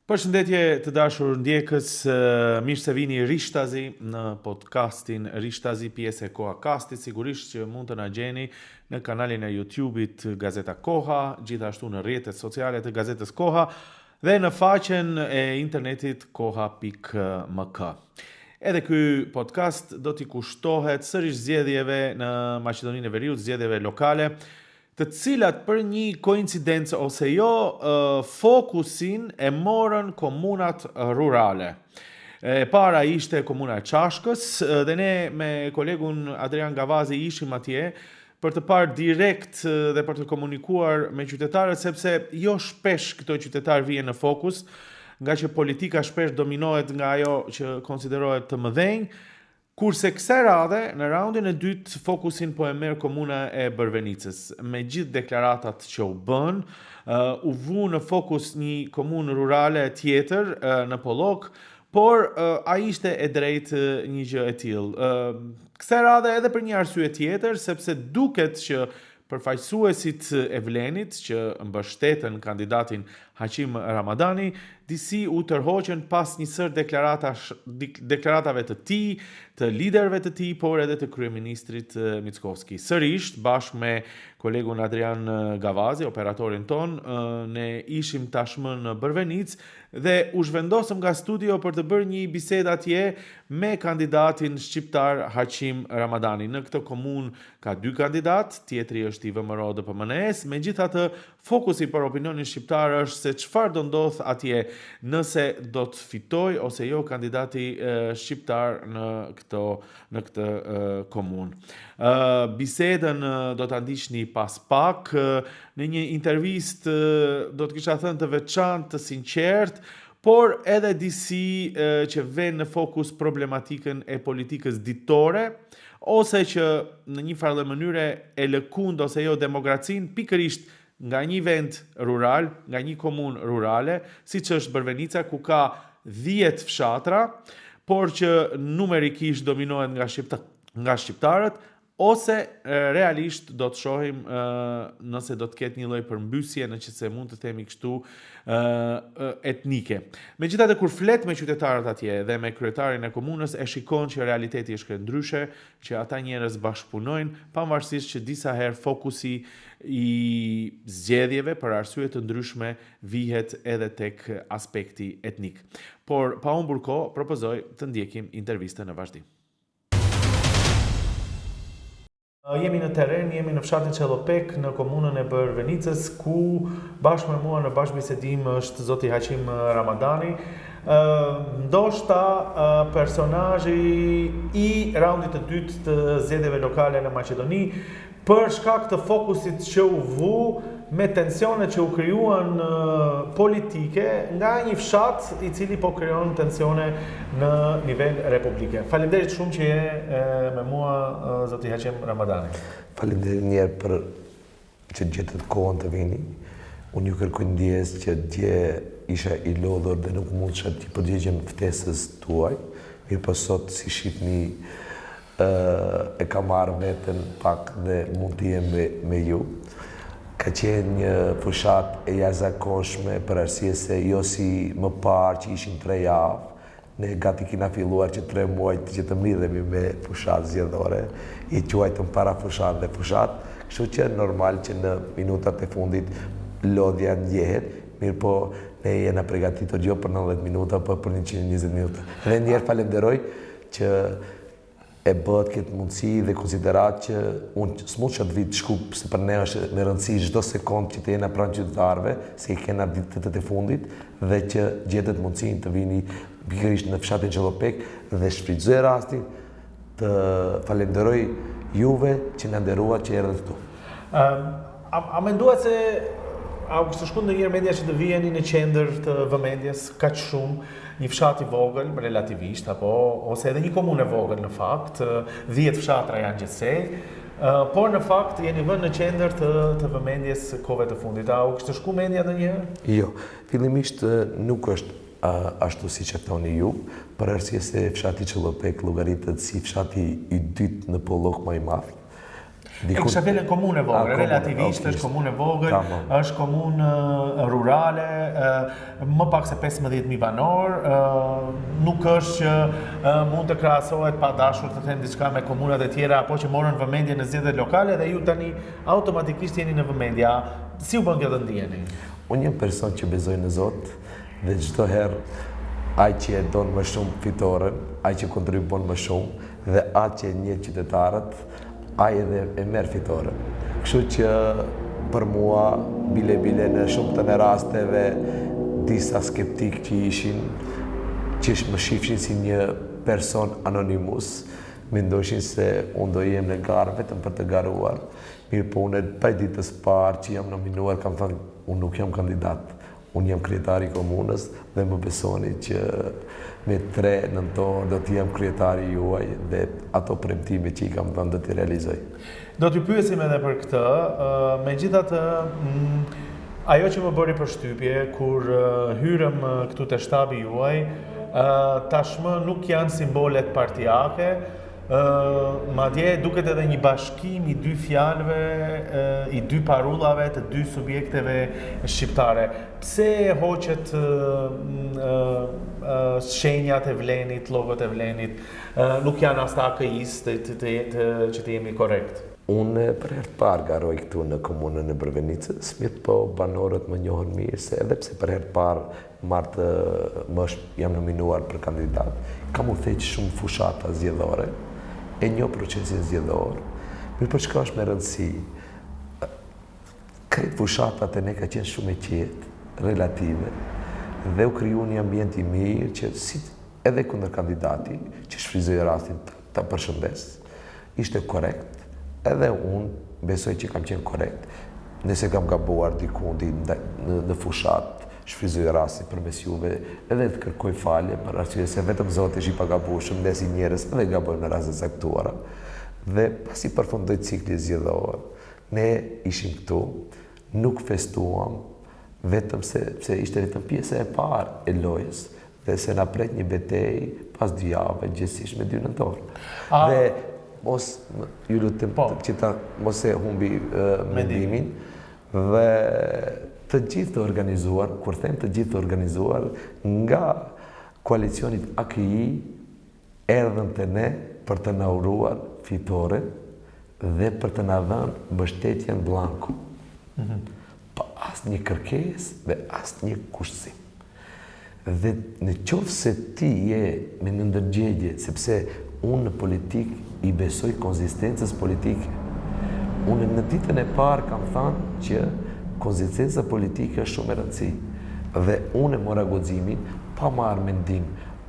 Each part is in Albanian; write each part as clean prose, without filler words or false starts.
Përshëndetje të dashur ndjekës, mirë se vini Rishtazi në podcastin Rishtazi, pjesë e Koha Castit. Sigurisht që mund të na gjeni në kanalin e YouTube-it Gazeta Koha, gjithashtu në rrjetet sociale të Gazetës Koha dhe në faqen e internetit koha.mk. Edhe ky podcast do t'i kushtohet sërish zgjedhjeve në Maqedoninë e Veriut, zgjedhjeve lokale, të cilat për një koincidencë ose jo fokusin e morën komunat rurale. E para ishte komuna e Çashkës dhe ne me kolegun Adrian Gavazi ishim atje për të parë direkt dhe për të komunikuar me qytetarët, sepse jo shpesh këto qytetarë vijnë në fokus, nga që politika shpesh dominohet nga ajo që konsiderohet të mëdhenj. Kurse kësaj radhe, në raundin e dytë, fokusin po e merr komuna e Bërvenicës. Me gjithë deklaratat që u bën, u vu në fokus një komunë rurale tjetër në Pollok, por ai ishte e drejtë një gjë e tillë. Kësaj radhe edhe për një arsye tjetër, sepse duket që përfaqësuesit e Vlenit që mbështeten kandidatin Haqim Ramadani, disi u tërhoqën pas një sër deklaratave të tij, të liderëve të tij, por edhe të kryeministrit Mickovski. Sërish, bashkë me kolegun Adrian Gavazi, operatorin ton, ne ishim tashmë në Bërvenicë dhe u zhvendosëm nga studio për të bërë një bisedë atje me kandidatin shqiptar Haqim Ramadani. Në këtë komunë ka 2 kandidat, tjetri është i VMRO DPMNE-s, megjithatë fokusi për opinionin shqiptar është se çfarë do ndodh atje, nëse do të fitoj ose jo kandidati shqiptar në këtë komunë. Bisedën do ta ndiqni pas pak në një intervistë do të kisha thënë të veçantë, të sinqertë, por edhe disi që vënë në fokus problematikën e politikës ditore, ose që në një farë mënyrë e lëkund ose jo demokracinë pikërisht nga një vend rural, nga një komunë rurale, siç është Bërvenica, ku ka 10 fshatra, por që numerikisht dominohet nga shqiptarët, ose realisht do të shohim nëse do të ketë një lloj përmbysje, nëse mund të themi kështu, etnike. Megjithatë, kur flet me qytetarët atje dhe me kryetarin e komunës, e shikon që realiteti është krejt ndryshe, që ata njerëz bashkëpunojnë, pavarësisht që disa herë fokusi i zgjedhjeve për arsye të ndryshme vihet edhe tek aspekti etnik. Por pa humbur kohë, propozoj të ndjekim intervistën në vazhdim. Jemi në terren, jemi në fshatin Çellopek, në komunën e Bërvenicës, ku bashkë me mua në bashkëbisedim është zoti Haqim Ramadani, ndoshta personazhi i raundit të dytë të zgjedhjeve lokale në Maqedoni, për shkak të fokusit që u vu me tensionet që u krijuan politike nga një fshat i cili po krijon tensione në nivel republike. Faleminderit shumë që je me mua zoti Haqim Ramadani. Faleminderit njerë për që gjetët kohën të vini. Unë ju kërkoj ndjes që dje isha i lodhur dhe nuk mund që t'i përgjigjem ftesës tuaj. Mirë po sot si shqipni e ka marrë veten pak dhe mund t'i jem me ju. Ka qenë një fushat e jashtëzakonshme për arsye se jo si më parë që ishin 3 javë, ne gati kina filluar që 3 muaj që të mridhemi me fushat zgjedhore, i quajtëm para fushat dhe fushat, kështu që normal që në minutat e fundit lodhja ndjehet, mirë po ne jena përgatitur jo për 90 minuta, por për 120 minuta. Dhe njerë falenderoj që e bëhet këtë mundësi dhe konsiderat që unë s'mund që të vitë shku, se për ne është me rëndësi çdo sekond që të jena pranë qytetarëve, se i kena ditët e fundit, dhe që gjetet mundësin të vini pikërisht në fshatin Çellopek dhe shfrytëzoj rastin të falenderoj juve që na nderuat që erdhët këtu. A menduat se a kështë shku ndonjëherë media që të vijeni në qendër të vëmendjes kaq shumë, një fshat i vogël relativisht, ose edhe një komunë e vogël në fakt, 10 fshatra janë gjithsej, por në fakt jeni vënë në qendër të vëmendjes kohëve të fundit. A u kështë shku media ndonjëherë? Jo, fillimisht nuk është ashtu si që thoni ju, për arsye se fshati Çellopek llogaritet si fshati i dytë në Pollok më i madh. E kësha fjellën komunë e vogël, relativisht është komunë e vogël, është komunë rurale, më pak se 15.000 banor, nuk është që mund të krahasohet pa dashur të them diçka me komunat e tjera, apo që morën vëmendje në zgjedhjet lokale dhe ju tani automatikisht jeni në vëmendje. Si u bën kjo të ndjeni? Unë jam person që bezoj në Zot dhe çdo herë ai që e don më shumë fitoren, ai që kontribon më shumë dhe ai që e njeh qytetarët, ai edhe e merr fitoren. Kështu që për mua bile në shumë të rasteve disa skeptik që ishin, që më shifshin si një person anonimus, mendoshin se unë do jem në garë vetëm për të garuar. Mirë po unë pa ditës parë që jam nominuar, kam thënë unë nuk jam kandidat. Unë jam kryetari i komunës dhe më besoni që me 3 nëntor do të jam kryetari juaj dhe ato premtime që i kam thënë do t'i realizoj. Do t'ju pyesim edhe për këtë, megjithatë ajo që më bëri përshtypje kur hyrëm këtu te shtabi juaj, tashmë nuk janë simbolet partijake, madje duket edhe një bashkim i 2 fjalëve, i 2 parullave të 2 subjekteve shqiptare. Pse hoqet shenjat e Vlenit, logot e Vlenit, nuk janë as të AKI-s që të jemi korrekt? Unë për herë të parë garoj këtu në komunën e Brëvenicës, mirë po banorët më njohën mirë se edhe pse për herë të parë jam nominuar për kandidat, kam u theq shumë fushata zgjedhore, e njoh procesin zgjedhor, mirë po çka është me rëndësi, krejt fushatat e ne ka qenë shumë e qetë, relative, dhe u kriju një ambient i mirë që si edhe kundër kandidati, që shfryzoi rastin ta përshëndes, ishte korrekt. Edhe unë besoj që kam qenë korrekt. Nëse kam gabuar dikundi në fushat, shfryzoj rastin përmes juve, edhe të kërkoj falje për arsye se vetëm Zoti është i pagabueshëm, ndesi njerëz edhe gabojnë në raste caktuara. Dhe pasi përfundoi cikli zgjedhor, ne ishim këtu, nuk festuam, vetëm se ishte vetëm pjesa e parë e lojës dhe se na pret një betejë pas 2 javë gjithsesi me 2 nëntor. Dhe ju lutem që ta mos e humbi mendimin dhe të gjithë të organizuar, kur them të gjithë të organizuar, nga koalicionit AKI erdhën te ne për të na uruar fitore dhe për të na dhënë mbështetjen blanko. Pa asnjë kërkesë dhe asnjë kushtësim. Dhe në qoftë se ti je me në ndërgjegje, sepse unë në politik i besoj konzistencës politike. Unë në ditën e parë kam thënë që konzistenca politike është shumë e rëndësishme. Dhe unë e mora guximin pa marrë mendim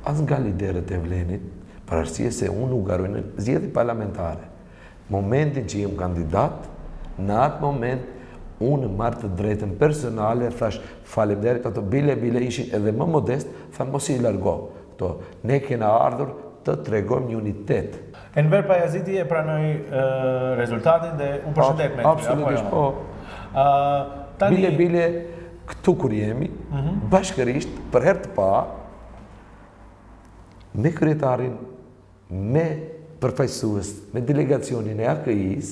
as nga liderët e Vlenit, për arsye se unë u garoj në zgjedhje parlamentare. Momentin që jem kandidat, në atë moment unë marrë të drejtën personale, thash faleminderit, ato bile ishin edhe më modest, thanë mos i largo. Ne kena ardhur të tregojmë një unitet. Enver Pajaziti e pranoi rezultatin dhe u përshëndet me ty. Absolutisht po. Bile këtu kur jemi, bashkërisht për herë të parë me kryetarin, me përfaqësues, me delegacionin e AKI-s,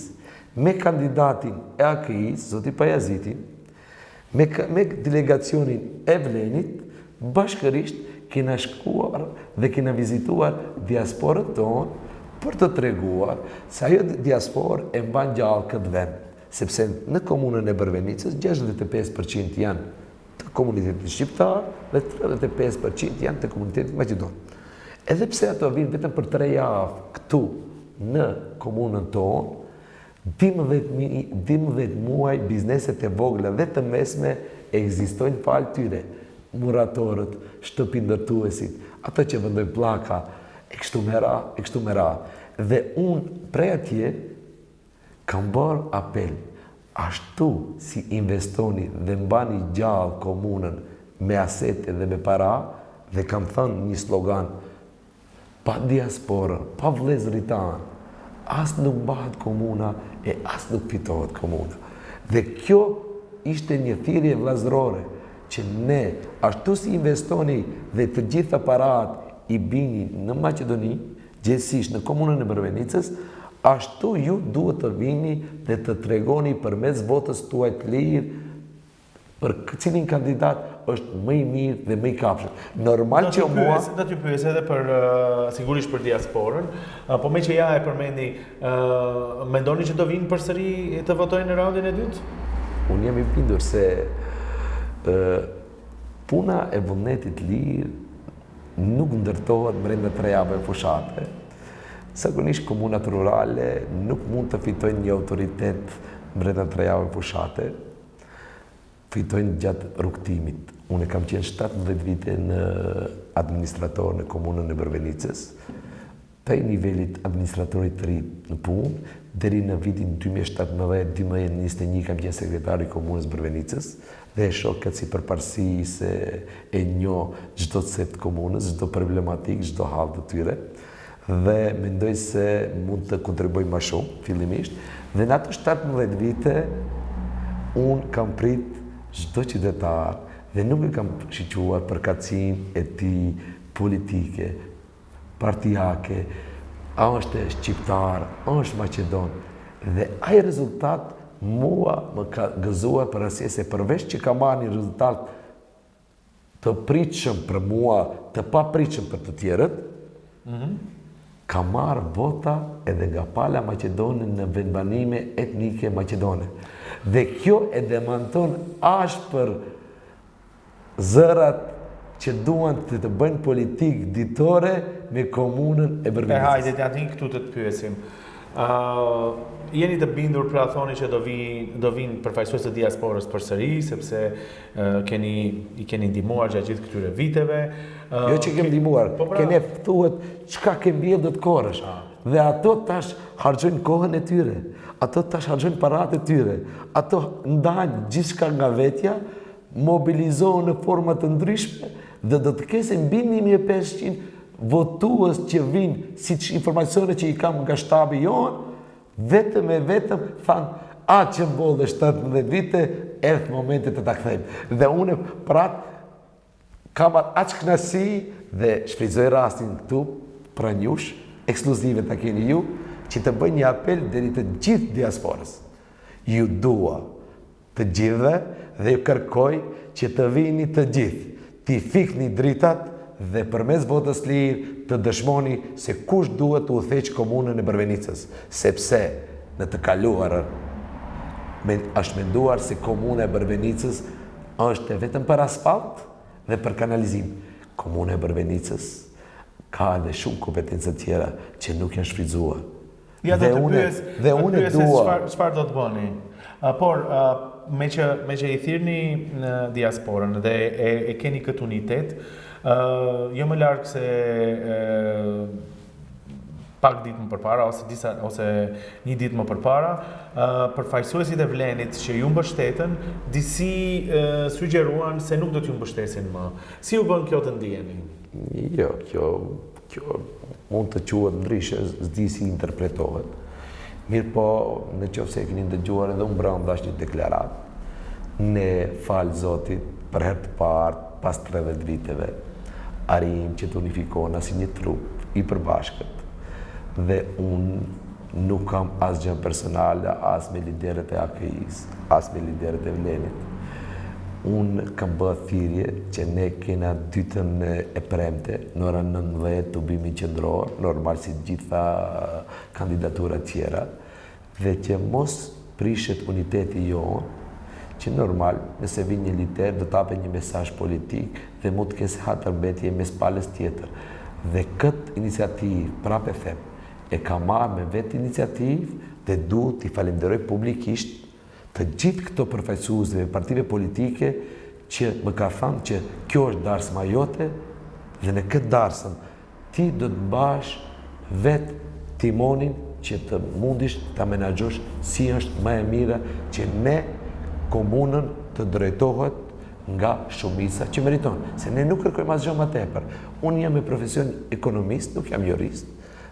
me kandidatin e AKI-s, zoti Pajazitin, me delegacionin e Vlenit, bashkërisht kena shkuar dhe kena vizituar diasporët tonë për të treguar se ajo diasporë e mban gjallë këtë vend, sepse në komunën e Brëvenicës 65% janë të komunitetit shqiptar dhe 35% janë të komunitetit maqedon. Edhe pse ato vinë vetëm për 3 javë këtu në komunën tonë, 12 muaj bizneset e vogla dhe të mesme ekzistojnë falë tyre. Muratorët, shtëpindërtuesit, ato që vendojnë pllaka, e kështu me radhë. Dhe unë prej atje kam bërë apel, ashtu si investoni dhe mbani gjallë komunën me asete dhe me para, dhe kam thënë një slogan, pa diasporën, pa vëllezërit tanë, as nuk mbahet komuna e as nuk fitohet komuna. Dhe kjo ishte një thirrje vllazërore, që ne, ashtu si investoni dhe të gjitha parat i bini në Maqedoni, gjithsesi në komunën e Brëvenicës, ashtu ju duhet të vini dhe të tregoni përmes votës tuaj të lirë për cilin kandidat është më i mirë dhe më i kapshëm. Normal që mua... Do t'ju pyes edhe për, sigurisht për diasporën, po me që ja e përmendi, mendoni që do vinë përsëri të votojnë në raundin e dytë? Unë jam i bindur se puna e vullnetit lirë nuk ndërtohet brenda 3 javëve fushate. Zakonisht komunat rurale nuk mund të fitojnë një autoritet brenda 3 javëve fushate, fitojnë gjatë rrugtimit. Unë kam qenë 17 vite në administrator në komunën e Brvenicës, prej nivelit administratorit të ri në punë, deri në vitin 2017-2021 kam qenë sekretari i komunës Brvenicës, dhe e shoh këtë si përparësi se e njoh çdo cep të komunës, çdo problematik, çdo hall të tyre, dhe mendoj se mund të kontribuoj më shumë fillimisht, dhe në ato 17 vite unë kam prit çdo qytetar dhe nuk e kam shiquar përkatësinë e tij politike, partijake, a është shqiptar, a është maqedon. Dhe ai rezultat mua më ka gëzuar për arsye se përveç që ka marrë një rezultat të pritshëm për mua, të papritshëm për të tjerët, ka marrë vota edhe nga pala maqedone në vendbanime etnike maqedone. Dhe kjo e demanton ashpër zërat që duan të bëjnë politikë ditore me komunën e Brvenicës. Hajde, aty këtu të pyesim. Jeni të bindur pra thoni që do vinë përfaqësues të diasporës përsëri, sepse i keni ndihmuar gjatë gjithë këtyre viteve. Jo që kemi ndihmuar, keni thuhet çka ke mbjellë do të korrësh. Dhe ato tash harxojnë kohën e tyre, ato tash harxojnë paratë e tyre, ato ndajnë gjithçka nga vetja, mobilizohen në forma të ndryshme dhe do të kesin mbi 1500 votues që vinë, siç informacione që i kam nga shtabi jonë, vetëm e vetëm thanë, atë që mbollë 17 vite, erdhë momentet të ta kthejmë. Dhe unë kam aq kënaqësi dhe shfrytëzoj rastin këtu pra njush, ekskluzive ta keni ju, që të bëj një apel deri të gjithë diasporës. Ju dua të gjithëve dhe ju kërkoj që të vini të gjithë, t'i fikni dritat dhe përmes votës lirë të dëshmoni se kush duhet të udhëheqë komunën e Brvenicës, sepse në të kaluarën është menduar se komuna e Brvenicës është vetëm për asfalt dhe për kanalizim. Komuna e Brvenicës ka edhe shumë kompetenca tjera që nuk janë shfrytzuar. Ja, dhe unë dua. Çfarë do të bëni? Por me që i thirrni në diasporën dhe e keni këtë unitet, jo më larg se pak ditë më përpara ose një ditë më përpara, përfaqësuesit e Vlenit që ju mbështetën, disi sugjeruan se nuk do t'ju mbështesin më. Si u bën kjo të ndiheni? Jo, kjo mund të quhet ndryshe, s'di si interpretohet. Mirë po, në qoftë se e keni dëgjuar edhe unë brenda një deklarat, ne falë Zotit për herë të parë pas 30 viteve, arrijmë që të unifikohena si një trup i përbashkët. Dhe unë nuk kam asgjë personale as me liderët e AKI-s, as me liderët e Vlenit. Unë kam bërë thirrje që ne kena dytën e premte, në orën 19 të bimi qendror, normal si gjitha kandidaturat tjera, dhe që mos prishet uniteti jonë, që normal, nëse vinë një lider, do t'ape një mesazh politik dhe mund të kesh hatërbetje mes palës tjetër. Dhe këtë iniciativë, prapë e them, e ka marrë me vetë iniciativë dhe duhet t'i falenderoj publikisht të gjithë këto përfaqësuesve partive politike që më ka thënë që kjo është darsma jote dhe në këtë darsëm ti do të mbash vetë timonin që të mundish të menaxhosh si është më e mira që ne komunën të drejtohet nga shumica që meriton. Se ne nuk kërkojmë asgjë më tepër. Unë jam me profesion ekonomist, nuk jam jurist,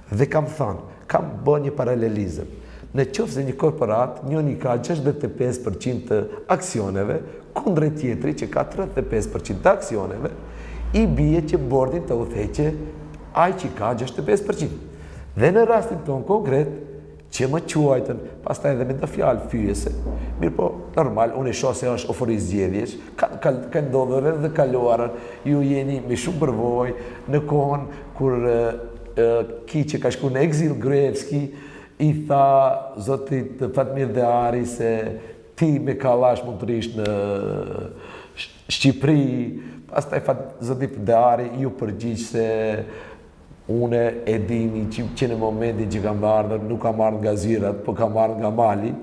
dhe kam thënë, kam bërë një paralelizëm. Në qoftë se një korporat, njëri ka 65% të aksioneve, kundrejt tjetri që ka 35% të aksioneve, i bie që bordin të udhëheqë ai që ka 65%. Dhe në rastin tonë konkret, që më quajtën, pastaj edhe me të fjalë fyese. Mirë po, normal, unë e shoh se është ofori zgjedhjesh, ka ndodhur edhe kaluarën, ju jeni me shumë përvojë në kohën kur ki që ka shku në ekzil Gruevski, i tha zotit Fatmir Deari se ti me kallash mund të rish në Shqipëri, pastaj zotit Deari ju përgjigj se une e dini që në momentin që kam ardhur, nuk kam ardhur nga Zyrat, po kam ardhur nga Mali,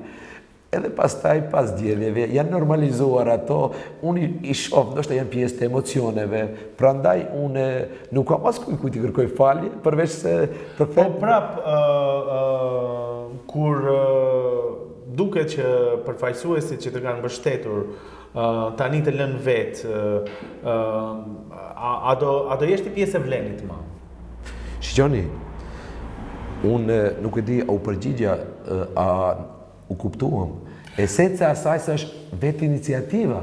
edhe pastaj pas zgjedhjeve janë normalizuar ato, unë i shoh, ndoshta janë pjesë të emocioneve, prandaj unë nuk kam as kujt i kërkoj falje, përveç se të them. Po prap, kur duket që përfaqësuesit që të kanë mbështetur tani të lënë vetë, a do jesh ti pjesë e vlenit më? Shqoni, unë nuk e di a u përgjigja, a u kuptuam. Esenca asaj se është vetë iniciativa.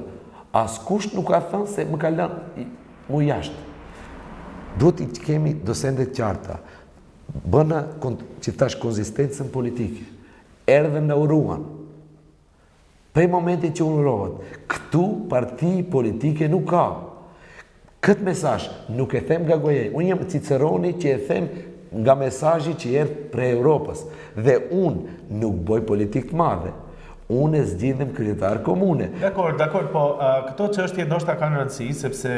Askush nuk ka thënë se më ka lënë mu jashtë. Duhet i kemi dosendet qarta. Bëna që thash konzistencën politike. Erdhën në uruan. Prej momenti që unë rohet, këtu parti politike nuk ka. Këtë mesazh nuk e them nga goja. Unë jam Ciceroni që e them nga mesazhi që erdh prej Europës. Dhe unë nuk bëj politikë të madhe. Unë e zgjidhem kryetar komune. Dakor, po këto çështje ndoshta kanë rëndësi, sepse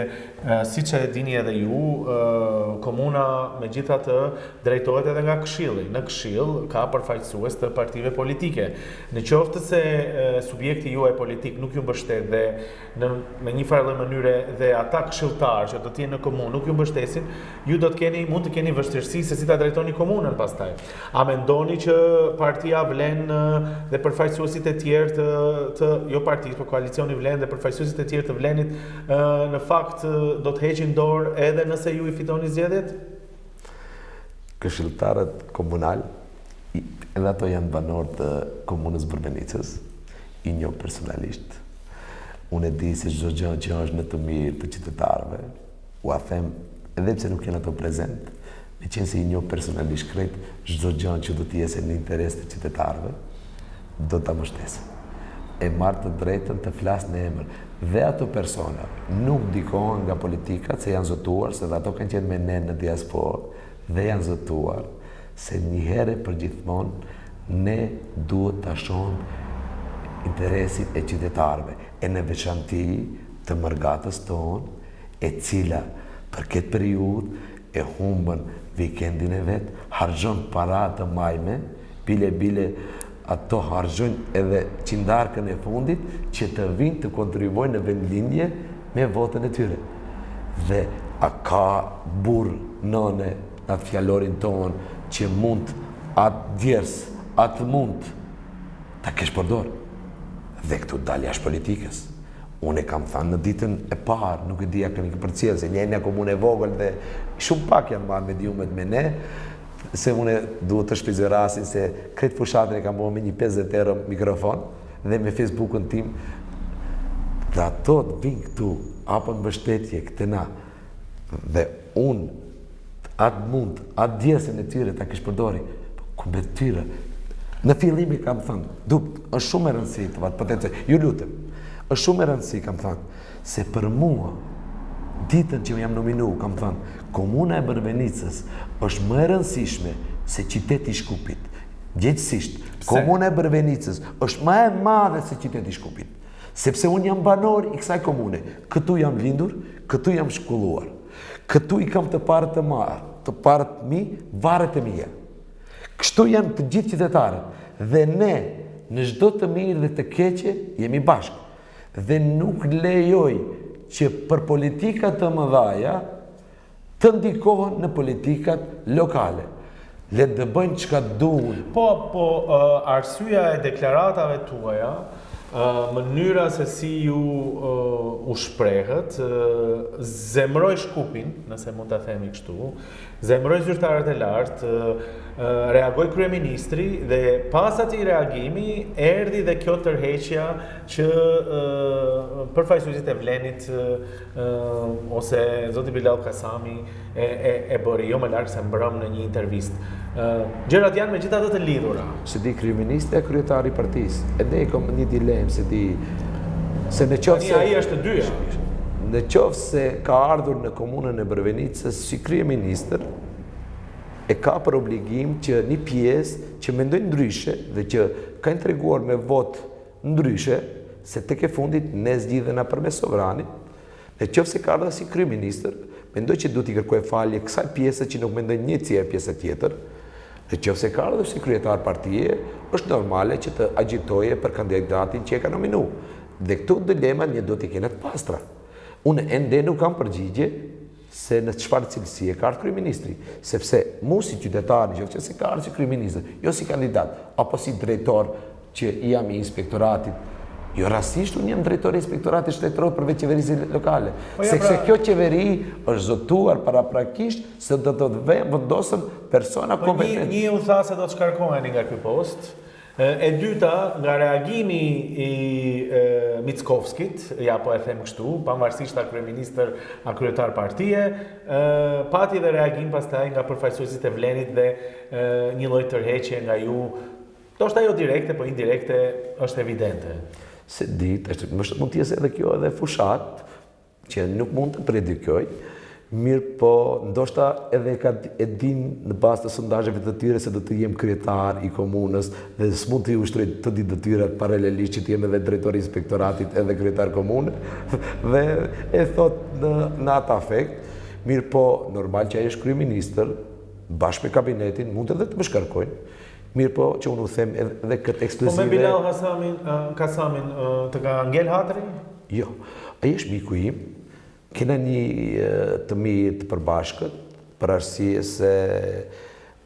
siç e dini edhe ju, komuna megjithatë drejtohet edhe nga këshilli. Në këshill ka përfaqësues të partive politike. Në qoftë se subjekti juaj politik nuk ju mbështet dhe në një farë mënyre dhe ata këshilltarë që do të jenë në komunë nuk ju mbështesin, ju mund të keni vështirësi se si ta drejtoni komunën pastaj. A mendoni që partia vlen dhe përfaqësuesit e tjerë jo partisë, por koalicioni vlen dhe përfaqësuesit e tjerë të vlenit në fakt do të heqin dorë edhe nëse ju i fitoni zgjedhjet? Këshilltarët komunal, edhe ato janë banorë të komunës Bërbenicës, i njoh personalisht. Unë e di se çdo gjë që është në të mirë të qytetarëve, u a them, edhe pse nuk janë ato prezent, me qenë se i njoh personalisht krejt, çdo gjë që do të jesë në interes të qytetarëve, do të mbështesë. E marrë të drejtën të flasë në emër. Dhe ato persona nuk ndikohen nga politikat se janë zotuar, se dhe ato kanë qenë me ne në diasporë, dhe janë zotuar se njëherë për gjithmonë ne duhet të shohim interesit e qytetarëve, e në veçanti të mërgatës tonë, e cila për këtë periudhë e humbën vikendin e vetë, harxhon para të majme, bile ato harxhojnë edhe qindarkën e fundit që të vinë të kontribuojnë në vendlindje me votën e tyre. Dhe a ka burr, nëne, në atë fjallorin tonë që mund atë djers, atë mund ta kesh përdor. Dhe këtu dalë jashtë politikës. Unë e kam thënë në ditën e parë, nuk e dija keni përcjellë, se një komunë e vogël dhe shumë pak janë marrë mediumet me ne, se unë duhet të shpizoj rastin se kretë fushatën e kam bërë me një 50 euro mikrofon dhe me Facebookën tim dhe ato të vinë këtu apo në mbështetje këtë na dhe unë atë mund, atë djesën e tyre ta kish përdori kumbet tyre në fillimi kam thënë është shumë e rëndësi të vatë potencial, ju lutem është shumë e rëndësi kam thënë se për mua ditën që jam nominu, kam thënë, komuna e Bërbenicës është më e rëndësishme se qyteti i Shkupit. Gjithsesi, komuna e Bërbenicës është më e madhe se qyteti i Shkupit. Sepse unë jam banor i kësaj komune. Këtu jam lindur, këtu jam shkolluar. Këtu i kam të parët të marë, të parët mi, varet e mia. Kështu janë të gjithë qytetarët. Dhe ne, në çdo të mirë dhe të keqe, jemi bashkë. Dhe nuk lejoj që për politikat të mëdhaja të ndikohen në politikat lokale. Le të bëjnë çka duan. Po, arsyeja e deklaratave tuaja mënyra se si ju u shprehët, zemroj Shkupin, nëse mund ta themi kështu, zemroj zyrtarët e lartë, reagoi kryeministri dhe pas atij reagimi erdhi dhe kjo tërheqja që përfaqësuesit e Vlenit ose zoti Bilal Kasami e bëri, jo më larg se mbrëm në një intervistë. Gjërat janë megjithatë të lidhura. Se di kryeministri e kryetari i partisë. Edhe e kam një dilemë se në qoftë se ai është të dyja. Në qoftë se ka ardhur në komunën e Brëvenicës si kryeministër, e ka për obligim që një pjesë që mendojnë ndryshe dhe që ka treguar me votë ndryshe se tek e fundit ne zgjidhena përmes sovranit. Në qoftë se ka ardhur si kryeministër, mendoj që duhet i kërkoj falje kësaj pjese që nuk mendojnë një si pjesë tjetër. Në qoftë se ka ardhur si kryetar partie, është normale që të agjitoje për kandidatin që e ka nominu. Dhe këtu dilema një do t'i kene të pastra. Unë ende nuk kam përgjigje se në çfarë cilësie ka ardhur kryeministri, sepse mu si qytetar, që se ka ardhur si kryeministër, jo si kandidat, apo si drejtor që jam i inspektoratit, jo rastisht unë jam drejtori i inspektoratit shtetëror përveç qeverisë lokale. Sepse kjo qeveri është zotuar paraprakisht se do të vendosën persona kompetente. Një u tha se do të shkarkoheni nga ky post. E dyta, nga reagimi i Mickovskit, ja po e them kështu, pavarësisht a kryeministër, a kryetar partie, pati dhe reagim pastaj nga përfaqësuesit e Vlenit dhe një lloj tërheqje nga ju, ndoshta jo direkte, po indirekte, është evidente. Se ditë, mund të jesë edhe kjo edhe fushat, që nuk mund të predikoj, mirë po ndoshta edhe e din në bazë të sondazheve të tyre se do të jem kryetar i komunës dhe s'mund të ushtroj të ditë detyrat paralelisht që të jem edhe drejtori i inspektoratit edhe kryetar komune dhe e thot në atë afekt, mirë po normal që ai është kryeministër bashkë me kabinetin mund edhe të më shkarkojnë. Mirë po që unë u them edhe këtë ekskluzive. Po me Bilal Kasamin të ka ngel hatri? Jo, ai është miku im. Kena një të mirë të përbashkët, për arsye se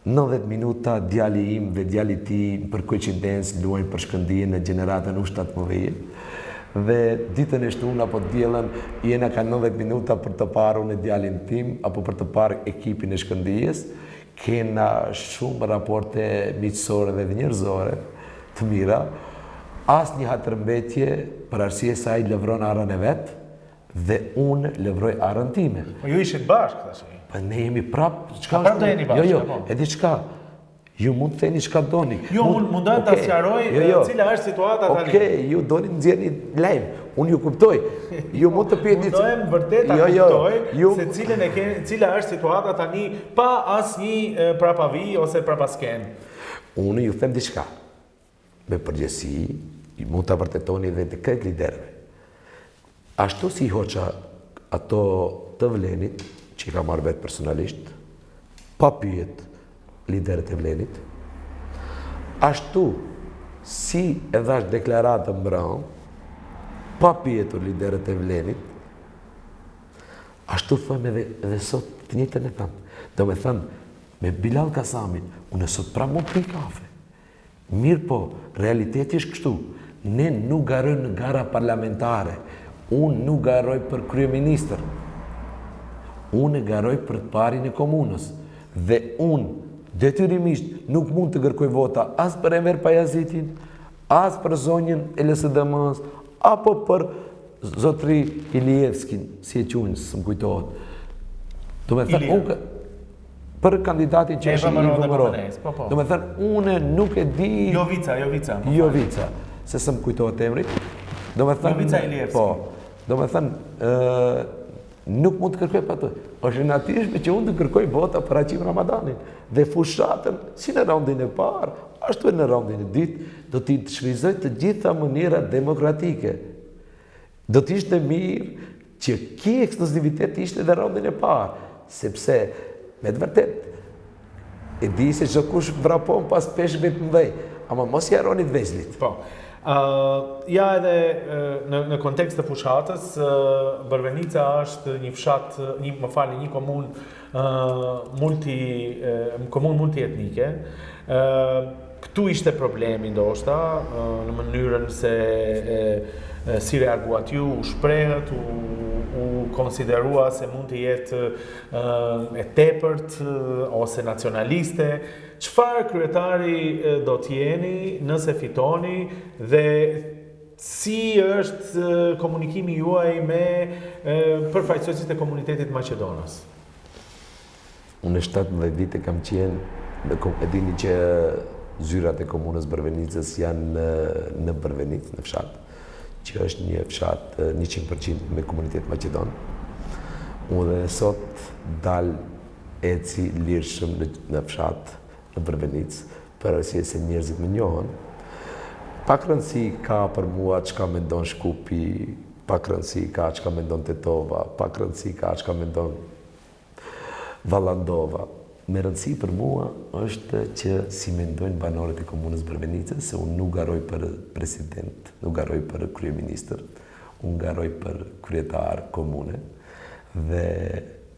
90 minuta djali im dhe djali ti për koincidencë luajnë për Shkëndijën në gjeneratën ushtat më vejë. Dhe ditën e shtunë apo diellën jena ka 90 minuta për të parë unë djalin tim apo për të parë ekipin e Shkëndijës. Kena shumë raporte miqësore dhe njerëzore të mira. Asnjë hatërmbetje për arsye se ai lëvron arën e vet dhe unë lëvroj arën time. Po ju ishit bashkë, tash. Po ne jemi prapë. Prapë do jeni bashkë. Jo, e di çka. Ju mund të theni çka doni. Jo, unë mundoj ta sqaroj cila është situata tani. Okej, ju doni nxjerrni lajm. Unë ju kuptoj. Ju mund të pyetni. Mundohem vërtet ta kuptoj se cila është situata tani pa asnjë prapavi ose prapasken. Unë ju them diçka. Me përgjegjësi, ju mund ta vërtetoni edhe të këtë liderëve. Ashtu si hoqa ato të Vlenit, që i ka marrë vetë personalisht, pa pyet liderët e Vlenit, ashtu si e dhash deklaratë mbrëm, pa pyetur liderët e Vlenit, ashtu thëmë edhe sot të njëjtën e thamë. Do me thënë, me Bilal Kasamin, unë sot pra mund të pi kafe. Mirë po, realiteti është kështu. Ne nuk garojmë në gara parlamentare. Unë nuk garoj për kryeministër. Unë garoj për të parin e komunës. Dhe unë detyrimisht nuk mund të kërkoj vota as për Enver Pajazitin, as për zonjën e LSDM-s, apo për zotri Ilievskin, si e quajnë, s'm kujtohet. Do me thënë, unë për kandidatin që është i vëmëron. Do me thënë, unë nuk e di... Jovica, se s'm kujtohet emrit. Do me thënë, Jovica Ilievskin. Do me thënë, nuk mund të kërkoj për ato. Është natyrshme që unë të kërkoj vota për Aqim Ramadanin. Dhe fushatën, si në raundin e parë, ashtu e në raundin e dytë, do t'i të shfryzoj të gjitha mënyra demokratike. Do t'ishte mirë që ki ekskluzivitet ishte dhe raundin e parë. Sepse, me të vërtet, e di se çdo kush vrapon pas peshëve të mëdhej, ama mos i harroni të veçlit. Po. Ja edhe në kontekst të fushatës, Brvenica është një fshat, një komunë multietnike. Këtu ishte problemi ndoshta, në mënyrën se si reaguat ju, u shprehët, u konsiderua se mund të jetë e tepërt ose nacionaliste. Çfarë kryetari do t'jeni nëse fitoni dhe si është komunikimi juaj me përfaqësuesit e komunitetit Maqedonas? Unë 17 vite kam qenë, e dini që zyrat e komunës Brvenicës janë në Brvenicë, në fshat, që është një fshat 100% me komunitet Maqedon. Unë dhe sot dal eci lirshëm në fshat në Brvenicë, për arsye se njerëzit më njohën. Pak rëndësi ka për mua çka mendon Shkupi, pak rëndësi ka çka mendon Tetova, pak rëndësi ka çka mendon Vallandova. Me rëndësi për mua është që si mendojnë banorët e komunës Brvenicës, se unë nuk garoj për president, nuk garoj për kryeministër, unë garoj për kryetar komune, dhe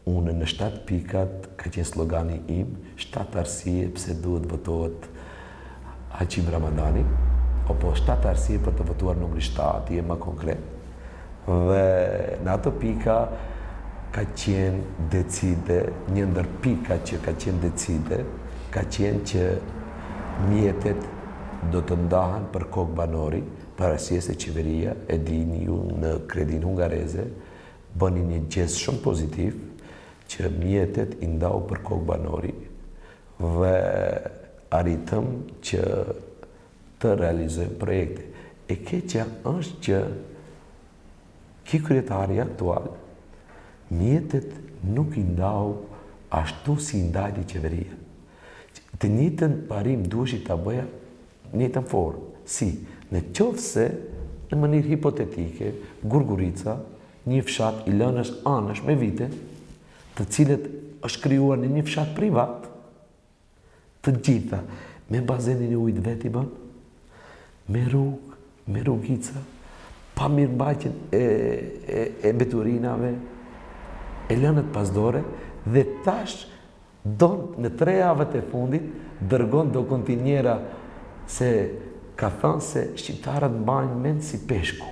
unë në 7 pikat ka qenë slogani im, 7 arsye pse duhet votohet Haqim Ramadani, apo 7 arsye për të votuar numri 7, je më konkret. Dhe në ato pika ka qenë decide, një ndër pika që ka qenë decide, ka qenë që mjetet do të ndahen për kokë banori, për arsye se qeveria, e dini ju në kredin hungareze, bëni një gest shumë pozitiv, që mjetet i ndau për kokë banori, dhe arritëm që të realizojmë projekte. E keqja është që ki kryetari aktual, mjetet nuk i ndau ashtu si i ndajti qeveria. Të njëjtën parim duhesh ta bëja në njëjtën formë. Si? Në qoftë se në mënyrë hipotetike, Gurgurica, një fshat i lënës anësh me vite, të cilët është krijuar në një fshat privat, të gjitha me bazenin e ujit vet i bën, me rrugë, me rrugica, pa mirëmbajtjen e mbeturinave, e lënët pasdore, dhe tash në 3 javët e fundit dërgon do kontinjera se ka thënë se shqiptarët mbajnë mend si peshku.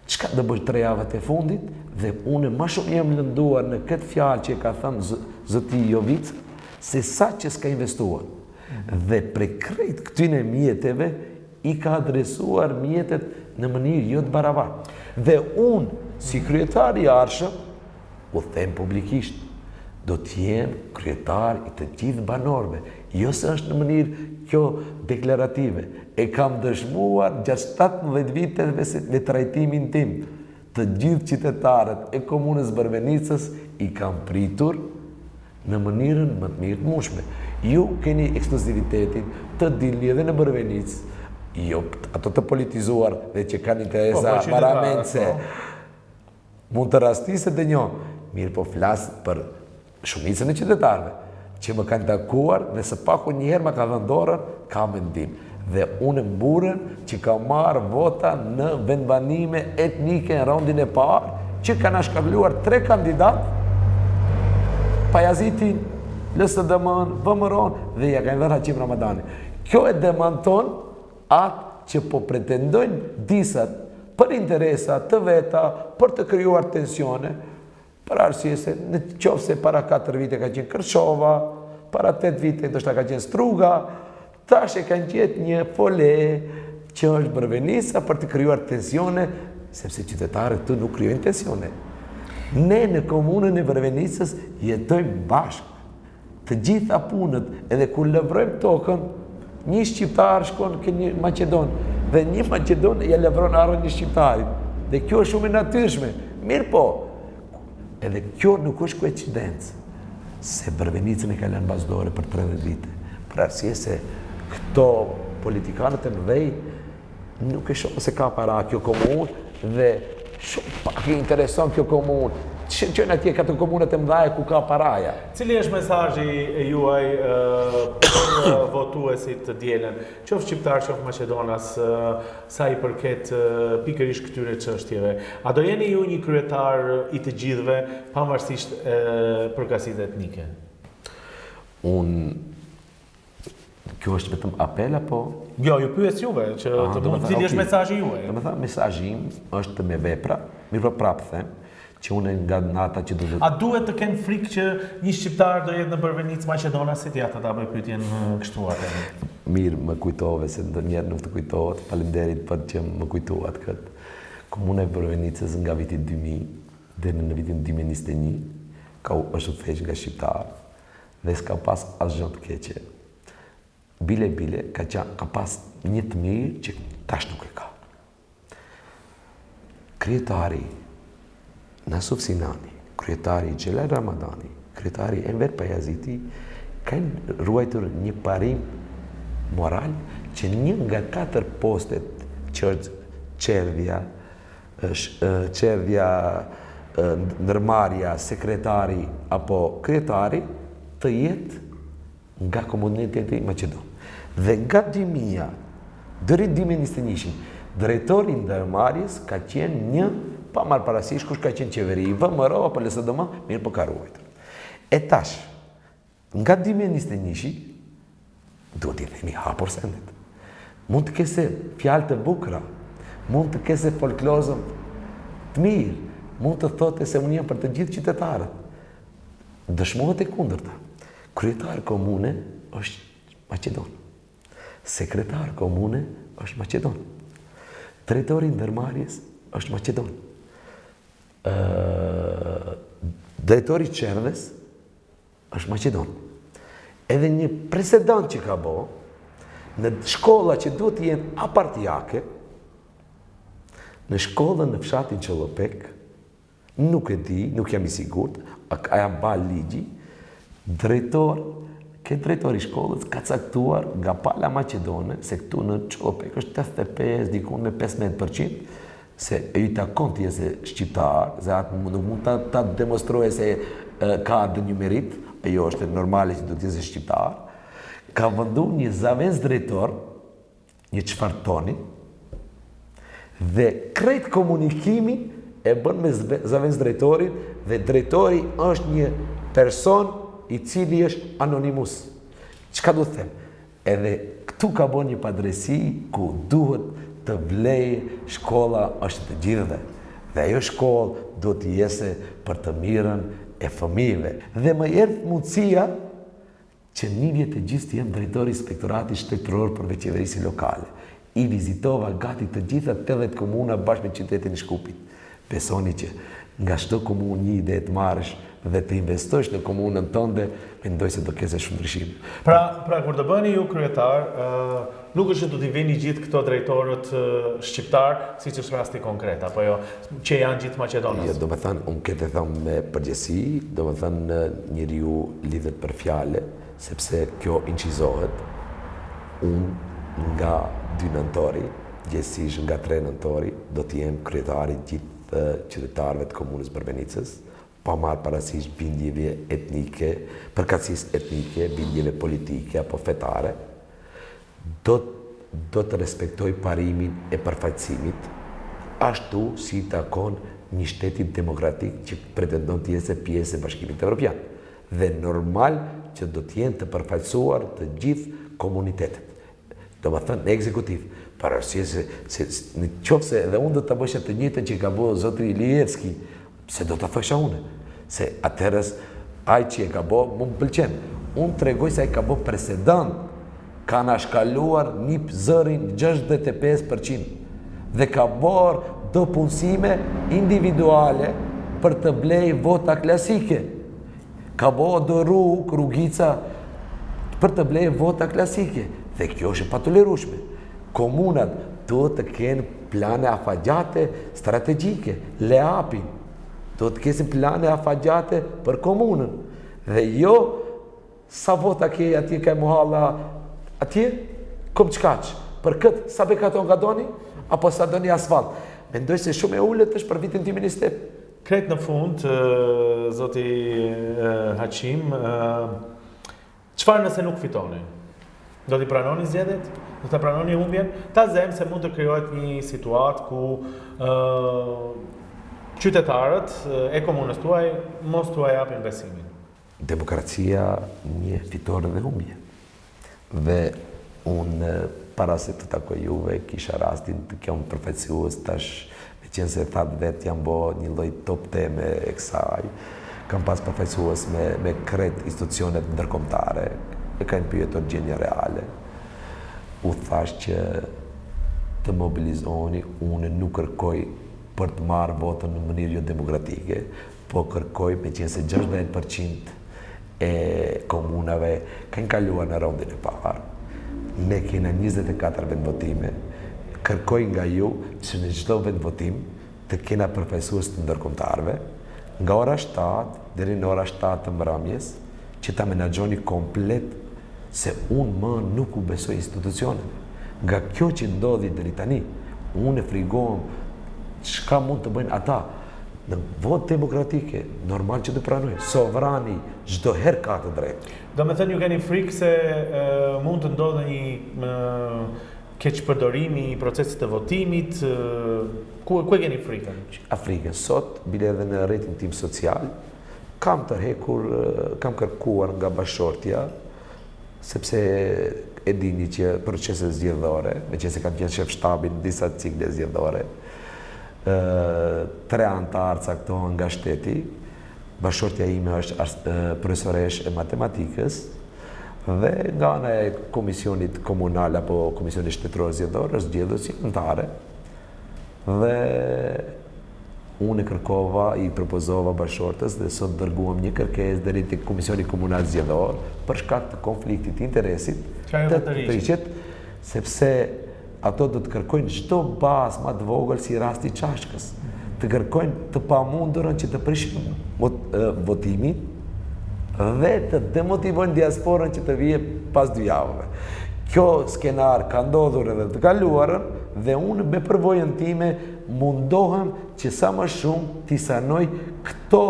Çka do bëj 3 javët e fundit, dhe unë më shumë jam lënduar në këtë fjalë që ka thënë zoti Jovica, se sa që s'ka investuar. Dhe prej krejt këtyne mjeteve i ka adresuar mjetet në mënyrë jo të barabartë. Dhe unë, si kryetar i arshëm, u them publikisht, do t'jem kryetar i të gjithë banorëve, jo se është në mënyrë kjo deklarative. E kam dëshmuar gjatë 17 viteve me trajtimin tim, të gjithë qytetarët e komunës Brvenicës i kam pritur në mënyrën më të mirë të mundshme. Ju keni ekskluzivitetin të dilni edhe në Brvenicë, jo ato të politizuar dhe që kanë interesa maramense, mund të rastiset dhe njo, mirë po flasë për shumicën e qytetarëve, që më kanë takuar dhe së paku njëherë më ka dhënë dorën, ka mendim. Dhe unë mburën që ka marrë vota në vendbanime etnike në raundin e parë, që kanë shkabluar 3 kandidatë, Pajazitin, LSDM-n, VMR-n dhe ja kanë dhënë Haqim Ramadani. Kjo e demanton atë që po pretendojnë disat për interesa të veta, për të krijuar tensione, për arsye se në qoftë se para 4 vite ka qenë Kërshova, para 8 vite ndoshta ka qenë Struga, tash e kanë gjetë një fole që është Brvenica për të krijuar tensione, sepse qytetarët këtu nuk krijojnë tensione. Ne në komunën e Brvenicës jetojmë bashkë. Të gjitha punët, edhe kur lëvrojmë tokën, një shqiptar shkon ke një Maqedon, dhe një Maqedon ja lëvron arën një shqiptarit. Dhe kjo është shumë e natyrshme. Mirë po, edhe kjo nuk është koincidencë, se Brvenicën e ka lënë bazdore për 30 vite. Për arsye se këto politikanët e mëdhej nuk e shohin se ka para kjo komunë dhe shumë pak i intereson kjo komunë. Qënë atje ka të komunët e mëdhaja ku ka paraja. Cili është mesazhi juaj për votuesit të dielën, qoftë shqiptar, qoftë Maqedonas, sa i përket pikërisht këtyre çështjeve? A do jeni ju një kryetar i të gjithëve, pavarësisht përkatësive etnike? Unë Kjo është vetëm apel apo? Jo, ju pyes juve, që të mund të cilësh mesazhi juaj. Do të thënë mesazhi im është me vepra, mirë prapë them, që unë nga nata që duhet. A duhet të kenë frikë që një shqiptar do jetë në përvenicë Maqedona si ti ata ta bëj pyetjen kështu atë? Mirë, më kujtove se ndonjëherë nuk të kujtohet. Faleminderit për që më kujtuat këtë. Komuna e Përvenicës nga viti 2000 deri në vitin 2021 është udhëheq nga shqiptar dhe s'ka pas asgjë të keqe. Bile ka pas një të mirë që tash nuk e ka. Kryetari Nasuf Sinani, kryetari Xhelal Ramadani, kryetari Enver Pajaziti kanë ruajtur një parim moral që një nga 4 postet që është qerdhja, ndërmarrja, sekretari apo kryetari të jetë nga komuniteti Maqedon. Dhe nga 2000 deri 2021 drejtori i ndërmarrjes ka qenë një pa marrë parasysh kush ka qenë qeveri, VMRO apo LSDM, mirë po ka ruajtur. E tash, nga 2021 duhet i themi hapur sendet. Mund të kese fjalë të bukura, mund të kese folklozëm të mirë, mund të thote se unë jam për të gjithë qytetarët. Dëshmohet e kundërta. Kryetar komune është Maqedon. Sekretar komune është Maqedon. Drejtori i ndërmarrjes është Maqedon. Drejtori i qerdhes është Maqedon. Edhe një presedant që ka bo, në shkolla që duhet të jenë apartijake, në shkollën në fshatin Qëllopek, nuk e di, nuk jam i sigurt, a jam bal ligji, drejtori i shkollës ka caktuar nga pala Maqedone, se këtu në Qëllopek është 85, dikun me 15%, se e i takon të jesë shqiptar, se atë nuk mund të demonstrojë se ka dhe një merit, ajo është normale që do të jesë shqiptar, ka vëndu një zavens drejtor, një çfartoni, dhe krejt komunikimi e bën me zavens drejtorin, dhe drejtori është një person i cili është anonimus. Çka do të them? Edhe këtu ka bën një padresi ku duhet të vlej shkolla është të gjithëve. Dhe ajo shkollë do të jese për të mirën e fëmijëve. Dhe më erdhi mundësia që një vjet e gjithë të jem drejtori inspektoratit shtetëror për veçëverisi lokale. I vizitova gati të gjitha 80 komuna bashkë me qytetin e Shkupit. Besoni që nga çdo komunë një ide të marrësh dhe të investosh në komunën tënde, mendoj se do kese shumë ndryshim. Pra kur të bëni ju kryetar, nuk është që do t'i vini gjithë këto drejtorët shqiptar, siç është rasti konkret, apo jo, që janë gjithë Maqedonës? Jo, do me thënë, unë këtë e thëmë me përgjësi, do me thënë njeriu lidhet për fjale, sepse kjo incizohet, unë nga 2 nëntori, gjithësish nga 3 nëntori, do t'jem kryetari gjithë qytetarëve të komunës Përvenicës, pa marrë parasysh bindjeve etnike, përkatësisë etnike, bindjeve politike apo fetare, do të respektoj parimin e përfaqësimit, ashtu si takon një shtetit demokratik që pretendon të jetë pjesë e Bashkimit Evropian. Dhe normal që do të jenë të përfaqësuar të gjithë komunitetet. Do më thënë në ekzekutiv, për arsye se në qoftë se edhe unë do të bësha të njëjtën që ka bo zotri Ilievski, se do të thësha une. Se atërës, aj që e ka bo, më pëlqen. Unë tregoj se aj ka bo presedant, ka në shkaluar një zërin 65%, dhe ka borë do punësime individuale për të blej vota klasike. Ka borë do rrugica për të blej vota klasike. Dhe kjo është pa tolerueshme. Komunat duhet të kenë plane afatgjate strategjike, le apin. Duhet të kesin plane afatgjate për komunën. Dhe jo, sa vota ke atje ka muhalla atje, kom qkaq. Për këtë, sa bekaton nga doni, apo sa doni asfalt. Mendoj se shumë e ullet është për vitin 2020. Kretë në fund, zoti Haqim, çfarë nëse nuk fitoni? Do t'i pranoni zgjedhjet? Do t'a pranoni humbjen? Ta zemë se mund të krijohet një situatë ku qytetarët e komunës tuaj mos tuaj japin besimin. Demokracia një fitore dhe humbje. Dhe Unë para se të takoj juve, kisha rastin të kjo më përfaqësues tash, me qenë se thatë vetë jam bo një lloj top teme e kësaj, kam pas përfaqësues me kret institucionet ndërkombëtare, e kanë pyetur gjendje reale. U thash që të mobilizoni, unë nuk kërkoj për të marrë votën në mënyrë jo demokratike, po kërkoj me qenë se 60% e komunave kanë kaluar në raundin e parë. Ne kena 24 vendvotime. Kërkoj nga ju që në çdo vendvotim të kena përfaqësues të ndërkombëtarëve, nga ora 7 deri në ora 7 të mbrëmjes, që ta menaxhoni komplet, se unë më nuk u besoj institucioneve. Nga kjo që ndodhi deri tani, unë e frigohem çka mund të bëjnë ata. Në votë demokratike, normal që të pranojnë. Sovrani çdo herë ka të drejtë. Do me thënë ju keni frikë se mund të ndodhë një keqpërdorimi i procesit të votimit, ku e keni frikën? Frikën, sot, bile edhe në rrjetin tim social, kam kërkuar nga bashortja, sepse e dini që proceset zgjedhore, me që se kam qenë shef shtabin në disa cikle zgjedhore, 3 antarë caktohen nga shteti, bashortja ime është profesoresh e matematikës, dhe nga ana e komisionit komunal apo komisionit shtetëror zgjedhor është zgjedhur si anëtare. Dhe unë kërkova, i propozova bashortës dhe sot dërguam një kërkesë deri te komisioni komunal zgjedhor për shkak të konfliktit të interesit të tërhiqet, sepse ato do të kërkojnë çdo bazë më të vogël si rasti i Çashkës, të kërkojnë të pamundurën që të prishin votimin dhe të demotivojnë diasporën që të vijë pas 2 javëve. Kjo skenar ka ndodhur edhe të kaluarën dhe unë me përvojën time mundohem që sa më shumë t'i sanoj këto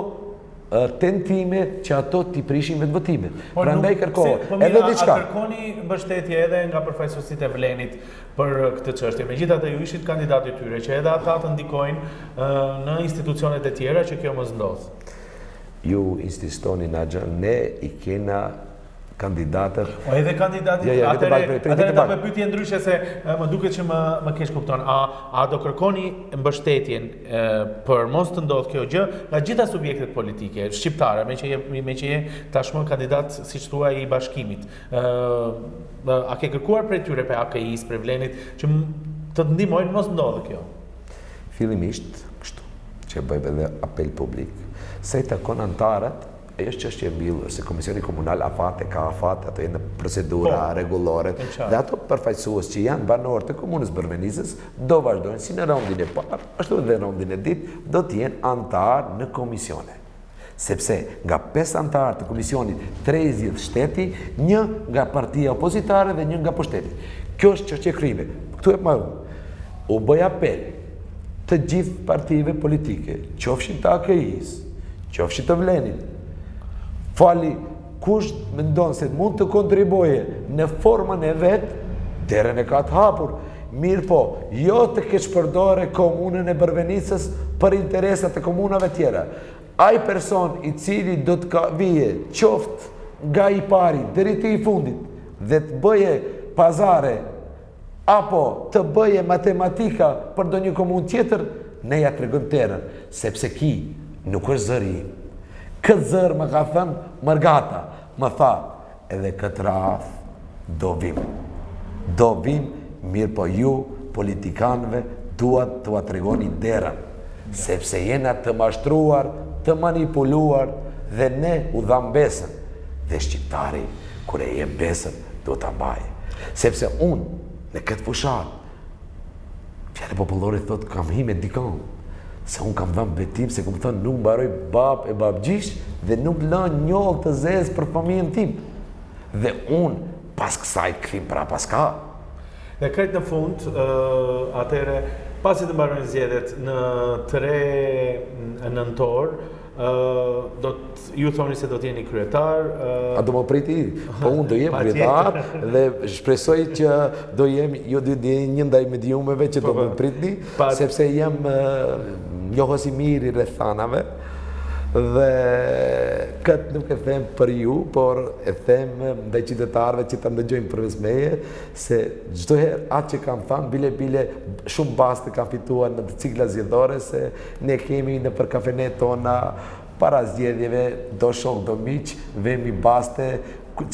tentime që ato t'i prishin vetvotimet. Prandaj kërkohet edhe diçka. A kërkoni mbështetje edhe nga përfaqësuesit e Vlenit për këtë çështje? Megjithatë ju ishit kandidatë tyre që edhe ata të ndikojnë në institucionet e tjera që kjo mos ndodh. Ju insistoni na gjë, ne i kena kandidatët. O edhe kandidatit, atëre ta me pyetje ndryshe se më duket që më keq kupton. A do kërkoni mbështetjen për mos të ndodh kjo gjë nga gjitha subjektet politike shqiptare, me që je tashmë kandidat, siç thua, i bashkimit. A ke kërkuar prej tyre, për AKI-s, për Vlenit, që të ndihmojnë mos ndodhë kjo? Fillimisht, kështu, që bëjmë edhe apel publik, se i takon antarët, është çështje e mbyllur, se komisioni komunal afate ka afate, ato janë procedura rregullore, dhe ato përfaqësues që janë banorë të komunës Bërvenicës do vazhdojnë si në raundin e parë, ashtu edhe në raundin e dytë do të jenë antarë në komisione. Sepse nga 5 antarë të komisionit, 3 zgjedh shteti, 1 nga partia opozitare dhe 1 nga pushteti. Kjo është çështje krime. Këtu e marrë. U bëj apel të gjithë partive politike, qofshin të AKI-s, qofshin të Vlenit, fali kush mendon se mund të kontribuoje në formën e vetë, derën e ka të hapur. Mirë po, jo të keqpërdore komunën e Bërvenicës për interesat e komunave tjera. Ai person i cili do të vije qoftë nga i pari deri te i fundit dhe të bëje pazare apo të bëje matematika për ndonjë komunë tjetër, ne ja tregojmë terën, sepse ki nuk është zëri. Këtë zërë më ka thënë Mërgata, më tha, edhe këtë raf do vim. Do vim, mirë po ju, politikanëve, duat të va tregoni derën, sepse jena të mashtruar, të manipuluar, dhe ne u dham besën. Dhe shqiptari, kur e jem besën, do të mbaje. Sepse unë, në këtë fushat, fjale popullore thotë, kam hi me dikon, se unë kam dhënë betim, se këmë thënë, nuk mbaroj bab e babgjish, dhe nuk lën njollë të zezë për familjen tim. Dhe unë, pas kësaj, këthim pra pas ka. Dhe krejt në fund, atëre, pasi të mbarojnë zgjedhjet në 3 nëntor, ju thoni se do t'jeni kryetar. A do më priti? Po unë do jem kryetar dhe shpresoj që do jem, jo do një ndaj mediumeve që do më pritni, sepse jem njohës i mirë i rrethanave Dhe këtë nuk e them për ju, por e them ndaj qytetarëve që ta ndëgjojnë përveç meje, se çdo herë atë që kam thënë, bile shumë baste kam fituar në të cikla zgjedhore, se ne kemi në për kafenet tona para zgjedhjeve, do shok, do miq, vemi baste,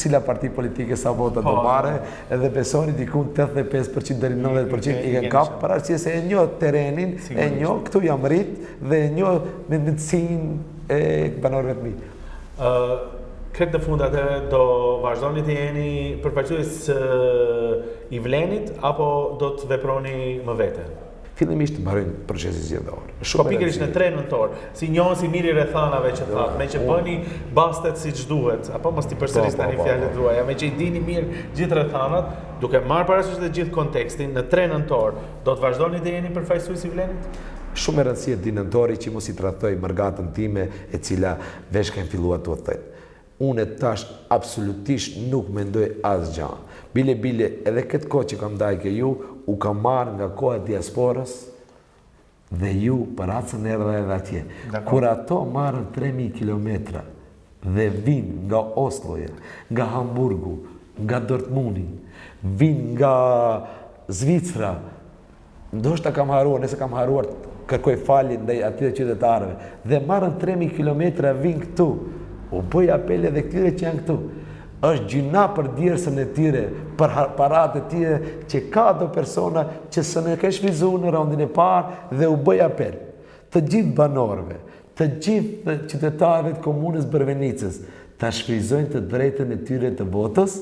cila parti politike sa vota do marre, edhe besoni dikun 85% deri 90% i kanë kap, para që se e njoh terrenin, e njoh, këtu jam rrit dhe e njoh me mendsinë e banorëve të mi. Këtë në fund atë do vazhdoni të jeni përfaqësues i Vlenit apo do të veproni më vete? Fillimisht të mbarojnë procesi zgjedhor. Po pikërisht në 3 nëntor, si njohën si miri rrethanave që thatë, me që bëni bastet siç duhet, apo mos t'i përsëris tani fjalët tuaja, me që i dini mirë gjithë rrethanat, duke marrë parasysh dhe gjithë kontekstin, në 3 nëntor, do të vazhdoni të jeni përfaqësues i Vlenit? Shumë e rëndësishme di nëntori që mos i tradhtoj mërgatën time e cila veç kanë filluar të thënë. Unë tash absolutisht nuk mendoj asgjë. Bile edhe këtë kohë që kam ndaj ke ju, u kam marrë nga koha e diasporës dhe ju për atën erdha edhe atje. Kur ato marrën 3000 kilometra dhe vinë nga Osloja, nga Hamburgu, nga Dortmundi, vinë nga Zvicra, ndoshta kam haruar, nëse kam haruar kërkoj falje ndaj atyre qytetarëve, dhe marrën 3000 kilometra vinë këtu, u bëj apel edhe këtyre që janë këtu. Është gjyna për djersën e tyre, për parat e tyre, që ka do persona që së në ke shvizu në raundin e parë dhe u bëj apel. Të gjithë banorëve, të gjithë qytetarëve të komunës Brvenicës, ta shfryzojnë të drejtën e tyre të votës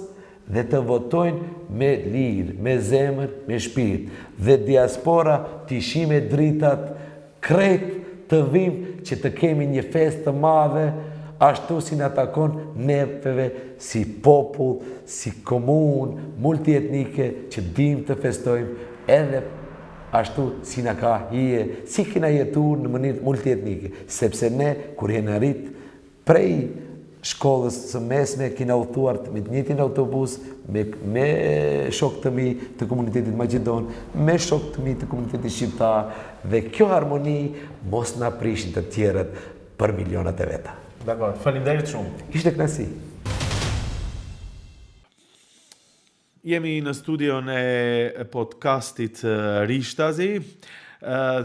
dhe të votojnë me lirë, me zemër, me shpirt. Dhe diaspora të ishime dritat krejt të vim që të kemi një fest të madhe, ashtu si në takon nefeve si popull, si komun, multietnike, që dim të festojmë, edhe ashtu si në ka hije, si kina jetu në mënyrë multietnike, sepse ne, kur jena rrit, prej shkollës së mesme, kina udhëtuar me të njëjtin autobus, me shok të mi të komunitetit Maqedon, me shok të mi të komunitetit shqiptar, dhe kjo harmoni mos na prishin të tjerët për milionat e veta. Dakor, faleminderit shumë. Ishte kënaqësi. Jemi në studion e podcastit Rishtazi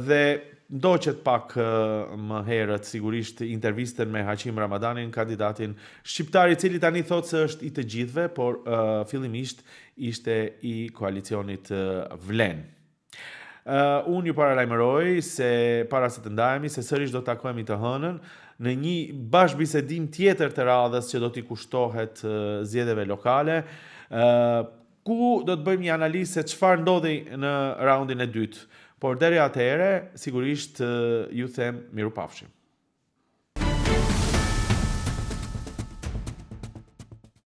dhe ndoqet pak më herët sigurisht intervistën me Haqim Ramadanin, kandidatin shqiptar i cili tani thotë se është i të gjithëve, por fillimisht ishte i koalicionit Vlen. Unë ju paralajmëroj se para se të ndajemi se sërish do të takohemi të hënën në një bashkëbisedim tjetër të radhës që do t'i kushtohet zgjedhjeve lokale, ku do të bëjmë një analizë se çfarë ndodhi në raundin e dytë. Por deri atëherë, sigurisht ju them mirupafshim.